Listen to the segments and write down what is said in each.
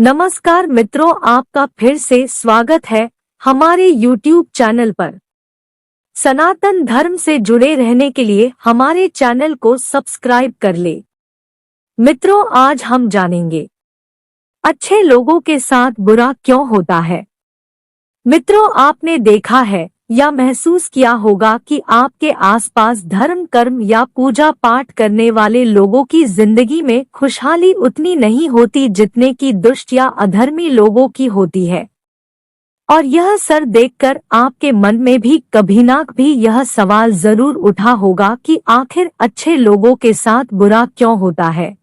नमस्कार मित्रों, आपका फिर से स्वागत है हमारे YouTube चैनल पर। सनातन धर्म से जुड़े रहने के लिए हमारे चैनल को सब्सक्राइब कर ले। मित्रों, आज हम जानेंगे अच्छे लोगों के साथ बुरा क्यों होता है। मित्रों, आपने देखा है या महसूस किया होगा कि आपके आसपास धर्म, कर्म या पूजा पाठ करने वाले लोगों की जिंदगी में खुशहाली उतनी नहीं होती जितने की दुष्ट या अधर्मी लोगों की होती है। और यह सर देखकर आपके मन में भी कभी ना कभी यह सवाल जरूर उठा होगा कि आखिर अच्छे लोगों के साथ बुरा क्यों होता है।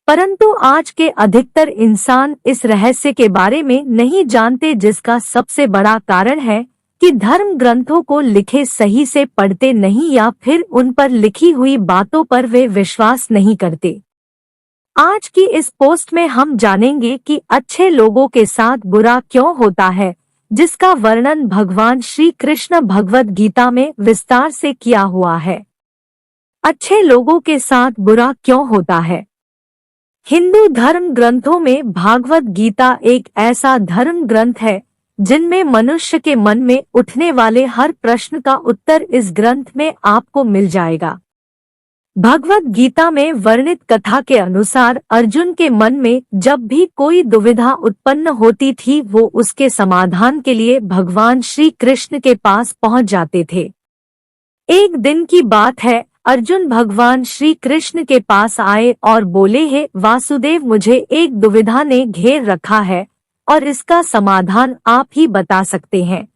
परंतु आज के अधिकतर इंसान इस रहस्य के बारे में नहीं जानते, जिसका सबसे बड़ा कारण है कि धर्म ग्रंथों को लिखे सही से पढ़ते नहीं या फिर उन पर लिखी हुई बातों पर वे विश्वास नहीं करते। आज की इस पोस्ट में हम जानेंगे कि अच्छे लोगों के साथ बुरा क्यों होता है, जिसका वर्णन भगवान श्री कृष्ण भगवद गीता में विस्तार से किया हुआ है। अच्छे लोगों के साथ बुरा क्यों होता है। हिंदू धर्म ग्रंथों में भागवत गीता एक ऐसा धर्म ग्रंथ है जिनमें मनुष्य के मन में उठने वाले हर प्रश्न का उत्तर इस ग्रंथ में आपको मिल जाएगा। भगवत गीता में वर्णित कथा के अनुसार अर्जुन के मन में जब भी कोई दुविधा उत्पन्न होती थी, वो उसके समाधान के लिए भगवान श्री कृष्ण के पास पहुंच जाते थे। एक दिन की बात है, अर्जुन भगवान श्री कृष्ण के पास आए और बोले, हे वासुदेव, मुझे एक दुविधा ने घेर रखा है और इसका समाधान आप ही बता सकते हैं।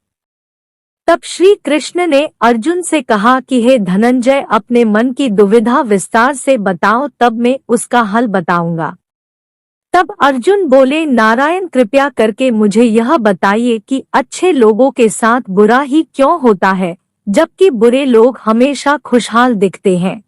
तब श्री कृष्ण ने अर्जुन से कहा कि हे धनंजय, अपने मन की दुविधा विस्तार से बताओ, तब मैं उसका हल बताऊंगा। तब अर्जुन बोले, नारायण, कृपया करके मुझे यह बताइए कि अच्छे लोगों के साथ बुरा ही क्यों होता है, जबकि बुरे लोग हमेशा खुशहाल दिखते हैं।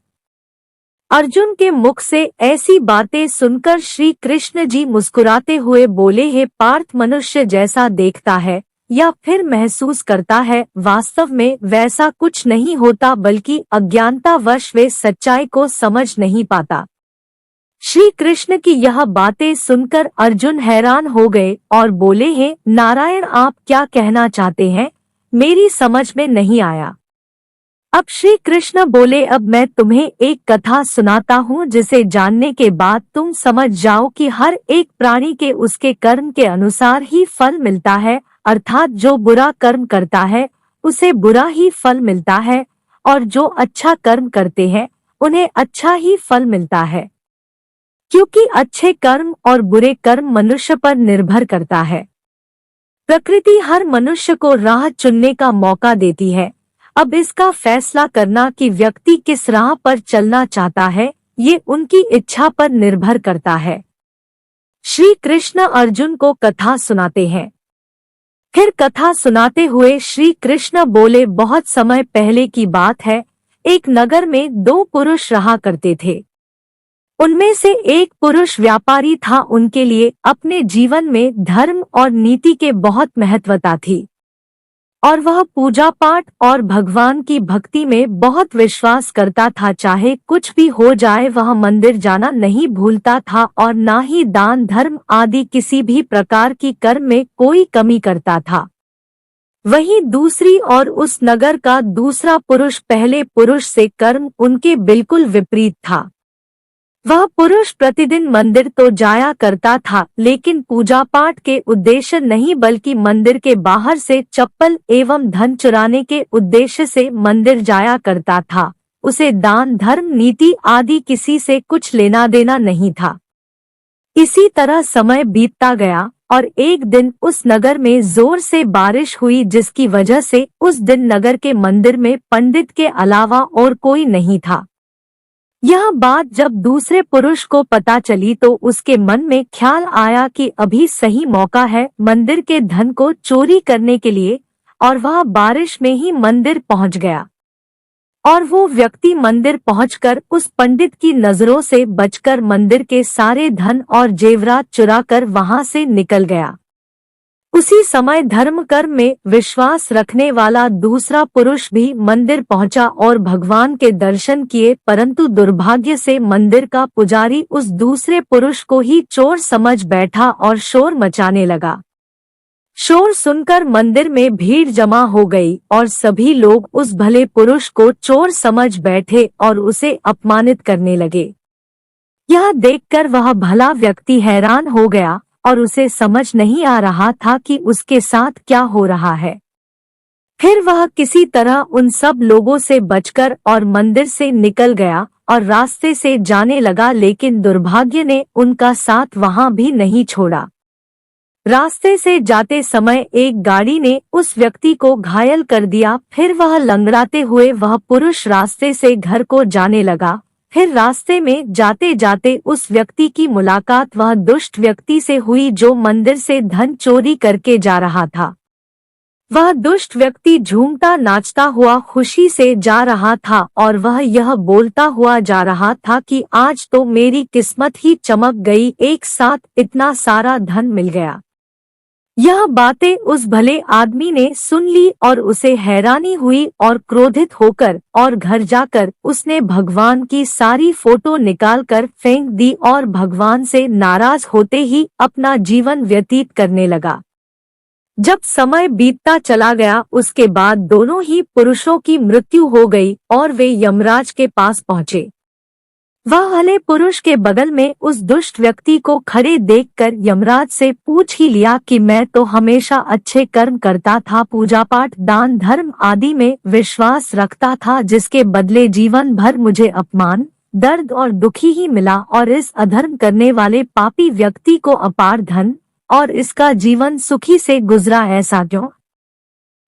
अर्जुन के मुख से ऐसी बातें सुनकर श्री कृष्ण जी मुस्कुराते हुए बोले, हे पार्थ, मनुष्य जैसा देखता है या फिर महसूस करता है, वास्तव में वैसा कुछ नहीं होता, बल्कि अज्ञानतावश वे सच्चाई को समझ नहीं पाता। श्री कृष्ण की यह बातें सुनकर अर्जुन हैरान हो गए और बोले, हे नारायण, आप क्या कहना चाहते हैं, मेरी समझ में नहीं आया। अब श्री कृष्ण बोले, अब मैं तुम्हें एक कथा सुनाता हूँ, जिसे जानने के बाद तुम समझ जाओ कि हर एक प्राणी के उसके कर्म के अनुसार ही फल मिलता है, अर्थात जो बुरा कर्म करता है उसे बुरा ही फल मिलता है, और जो अच्छा कर्म करते हैं उन्हें अच्छा ही फल मिलता है। क्योंकि अच्छे कर्म और बुरे कर्म मनुष्य पर निर्भर करता है। प्रकृति हर मनुष्य को राह चुनने का मौका देती है। अब इसका फैसला करना कि व्यक्ति किस राह पर चलना चाहता है, ये उनकी इच्छा पर निर्भर करता है। श्री कृष्ण अर्जुन को कथा सुनाते हैं। फिर कथा सुनाते हुए श्री कृष्ण बोले, बहुत समय पहले की बात है, एक नगर में दो पुरुष रहा करते थे। उनमें से एक पुरुष व्यापारी था। उनके लिए अपने जीवन में धर्म और नीति के बहुत महत्वता थी और वह पूजा पाठ और भगवान की भक्ति में बहुत विश्वास करता था। चाहे कुछ भी हो जाए, वह मंदिर जाना नहीं भूलता था और ना ही दान धर्म आदि किसी भी प्रकार की कर्म में कोई कमी करता था। वहीं दूसरी ओर उस नगर का दूसरा पुरुष पहले पुरुष से कर्म उनके बिल्कुल विपरीत था। वह पुरुष प्रतिदिन मंदिर तो जाया करता था, लेकिन पूजा पाठ के उद्देश्य नहीं, बल्कि मंदिर के बाहर से चप्पल एवं धन चुराने के उद्देश्य से मंदिर जाया करता था। उसे दान धर्म नीति आदि किसी से कुछ लेना देना नहीं था। इसी तरह समय बीतता गया और एक दिन उस नगर में जोर से बारिश हुई, जिसकी वजह से उस दिन नगर के मंदिर में पंडित के अलावा और कोई नहीं था। यह बात जब दूसरे पुरुष को पता चली तो उसके मन में ख्याल आया कि अभी सही मौका है मंदिर के धन को चोरी करने के लिए, और वह बारिश में ही मंदिर पहुंच गया। और वो व्यक्ति मंदिर पहुंचकर उस पंडित की नजरों से बचकर मंदिर के सारे धन और जेवरात चुराकर वहां से निकल गया। उसी समय धर्म कर्म में विश्वास रखने वाला दूसरा पुरुष भी मंदिर पहुंचा और भगवान के दर्शन किए, परंतु दुर्भाग्य से मंदिर का पुजारी उस दूसरे पुरुष को ही चोर समझ बैठा और शोर मचाने लगा। शोर सुनकर मंदिर में भीड़ जमा हो गई और सभी लोग उस भले पुरुष को चोर समझ बैठे और उसे अपमानित करने लगे। यह देखकर वह भला व्यक्ति हैरान हो गया और उसे समझ नहीं आ रहा था कि उसके साथ क्या हो रहा है। फिर वह किसी तरह उन सब लोगों से बचकर और मंदिर से निकल गया और रास्ते से जाने लगा, लेकिन दुर्भाग्य ने उनका साथ वहां भी नहीं छोड़ा। रास्ते से जाते समय एक गाड़ी ने उस व्यक्ति को घायल कर दिया। फिर वह लंगड़ाते हुए वह पुरुष रास्ते से घर को जाने लगा। फिर रास्ते में जाते जाते उस व्यक्ति की मुलाकात वह दुष्ट व्यक्ति से हुई जो मंदिर से धन चोरी करके जा रहा था। वह दुष्ट व्यक्ति झूमता नाचता हुआ खुशी से जा रहा था और वह यह बोलता हुआ जा रहा था कि आज तो मेरी किस्मत ही चमक गई, एक साथ इतना सारा धन मिल गया। यह बातें उस भले आदमी ने सुन ली और उसे हैरानी हुई और क्रोधित होकर और घर जाकर उसने भगवान की सारी फोटो निकालकर फेंक दी और भगवान से नाराज होते ही अपना जीवन व्यतीत करने लगा। जब समय बीतता चला गया उसके बाद दोनों ही पुरुषों की मृत्यु हो गई और वे यमराज के पास पहुंचे। वह भले पुरुष के बगल में उस दुष्ट व्यक्ति को खड़े देखकर यमराज से पूछ ही लिया कि मैं तो हमेशा अच्छे कर्म करता था, पूजा पाठ दान धर्म आदि में विश्वास रखता था, जिसके बदले जीवन भर मुझे अपमान दर्द और दुखी ही मिला, और इस अधर्म करने वाले पापी व्यक्ति को अपार धन और इसका जीवन सुखी से गुजरा, ऐसा क्यों?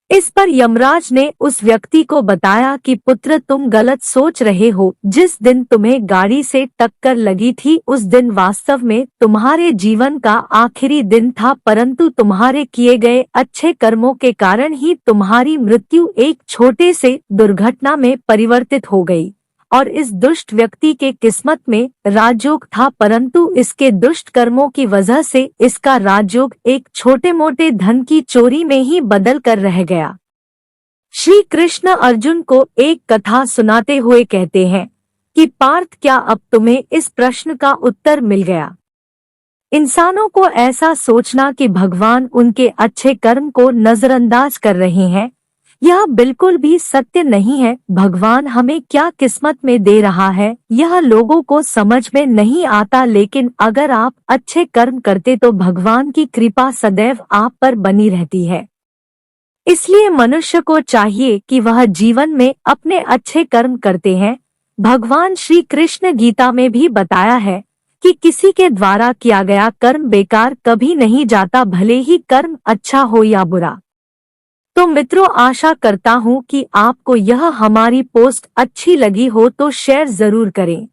इस पर यमराज ने उस व्यक्ति को बताया कि पुत्र तुम गलत सोच रहे हो। जिस दिन तुम्हें गाड़ी से टक्कर लगी थी उस दिन वास्तव में तुम्हारे जीवन का आखिरी दिन था, परंतु तुम्हारे किए गए अच्छे कर्मों के कारण ही तुम्हारी मृत्यु एक छोटे से दुर्घटना में परिवर्तित हो गई। और इस दुष्ट व्यक्ति के किस्मत में राजयोग था, परंतु इसके दुष्ट कर्मों की वजह से इसका राजयोग एक छोटे मोटे धन की चोरी में ही बदल कर रह गया। श्री कृष्ण अर्जुन को एक कथा सुनाते हुए कहते हैं कि पार्थ, क्या अब तुम्हें इस प्रश्न का उत्तर मिल गया? इंसानों को ऐसा सोचना कि भगवान उनके अच्छे कर्म को नजरअंदाज कर रहे हैं, यह बिल्कुल भी सत्य नहीं है। भगवान हमें क्या किस्मत में दे रहा है यह लोगों को समझ में नहीं आता, लेकिन अगर आप अच्छे कर्म करते तो भगवान की कृपा सदैव आप पर बनी रहती है। इसलिए मनुष्य को चाहिए कि वह जीवन में अपने अच्छे कर्म करते हैं। भगवान श्री कृष्ण गीता में भी बताया है कि किसी के द्वारा किया गया कर्म बेकार कभी नहीं जाता, भले ही कर्म अच्छा हो या बुरा। तो मित्रों, आशा करता हूँ कि आपको यह हमारी पोस्ट अच्छी लगी हो तो शेयर जरूर करें।